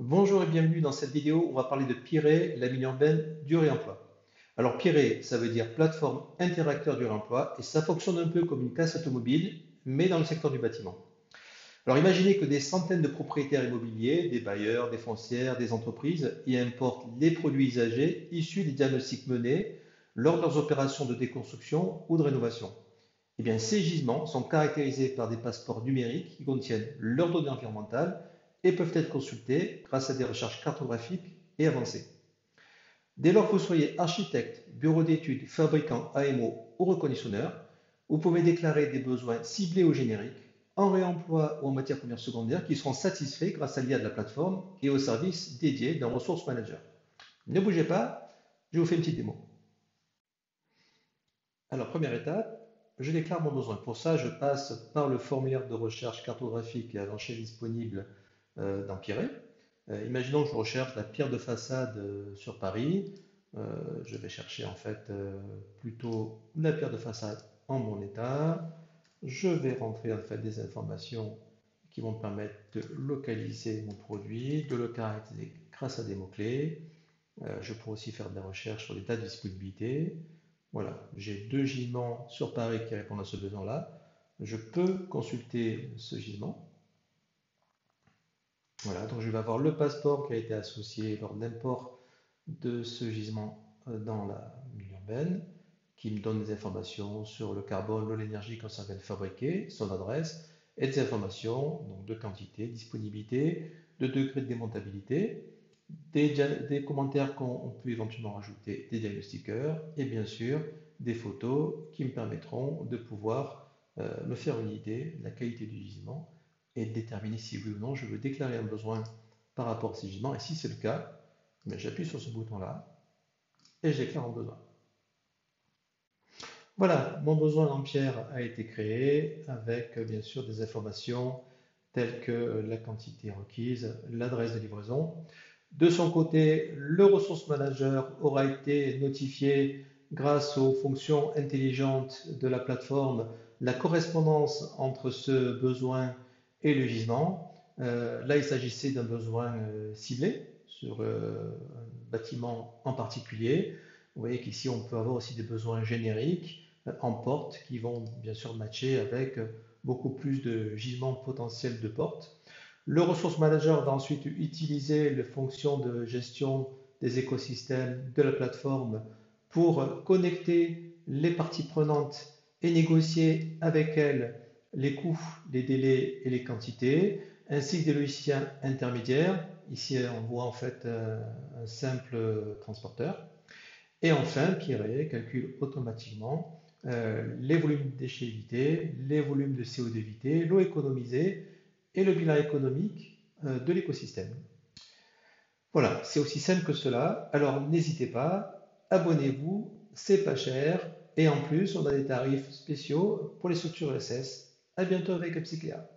Bonjour et bienvenue dans cette vidéo. On va parler de Pirée, la mine urbaine du réemploi. Alors Pirée, ça veut dire plateforme interacteur du réemploi et ça fonctionne un peu comme une casse automobile, mais dans le secteur du bâtiment. Alors imaginez que des centaines de propriétaires immobiliers, des bailleurs, des foncières, des entreprises y importent les produits usagés issus des diagnostics menés lors de leurs opérations de déconstruction ou de rénovation. Eh bien, ces gisements sont caractérisés par des passeports numériques qui contiennent leurs données environnementales et peuvent être consultés grâce à des recherches cartographiques et avancées. Dès lors que vous soyez architecte, bureau d'études, fabricant AMO ou reconditionneur, vous pouvez déclarer des besoins ciblés ou génériques en réemploi ou en matière première secondaire qui seront satisfaits grâce à l'IA de la plateforme et aux services dédiés d'un ressource manager. Ne bougez pas, je vous fais une petite démo. Alors, première étape, je déclare mon besoin. Pour ça, je passe par le formulaire de recherche cartographique et à l'enchère disponible dans Pirée. Imaginons que je recherche la pierre de façade sur Paris. Je vais chercher en fait plutôt la pierre de façade en bon état. Je vais rentrer en fait des informations qui vont me permettre de localiser mon produit, de le caractériser grâce à des mots-clés. Je pourrais aussi faire des recherches sur les dates de disponibilité. Voilà, j'ai deux gisements sur Paris qui répondent à ce besoin-là. Je peux consulter ce gisement. Voilà, donc je vais avoir le passeport qui a été associé lors de l'import de ce gisement dans la mine urbaine, qui me donne des informations sur le carbone, l'eau, l'énergie qu'on s'en vient de fabriquer, son adresse, et des informations donc de quantité, disponibilité, de degré de démontabilité, des commentaires qu'on peut éventuellement rajouter, des diagnostiqueurs, et bien sûr des photos qui me permettront de pouvoir me faire une idée de la qualité du gisement et de déterminer si oui ou non je veux déclarer un besoin par rapport à ces gisements. Et si c'est le cas, j'appuie sur ce bouton-là et je déclare un besoin. Voilà, mon besoin en pierre a été créé avec bien sûr des informations telles que la quantité requise, l'adresse de livraison. De son côté, le ressource manager aura été notifié grâce aux fonctions intelligentes de la plateforme, la correspondance entre ce besoin et le gisement. Là, il s'agissait d'un besoin ciblé sur un bâtiment en particulier. Vous voyez qu'ici, on peut avoir aussi des besoins génériques en porte qui vont bien sûr matcher avec beaucoup plus de gisements potentiels de portes. Le Resource Manager va ensuite utiliser les fonctions de gestion des écosystèmes de la plateforme pour connecter les parties prenantes et négocier avec elles les coûts, les délais et les quantités, ainsi que des logiciels intermédiaires. Ici, on voit en fait un simple transporteur. Et enfin, Pierre calcule automatiquement les volumes de déchets évités, les volumes de CO2 évités, l'eau économisée et le bilan économique de l'écosystème. Voilà, c'est aussi simple que cela. Alors n'hésitez pas, abonnez-vous, c'est pas cher. Et en plus, on a des tarifs spéciaux pour les structures ESS. À bientôt avec Epsicléa.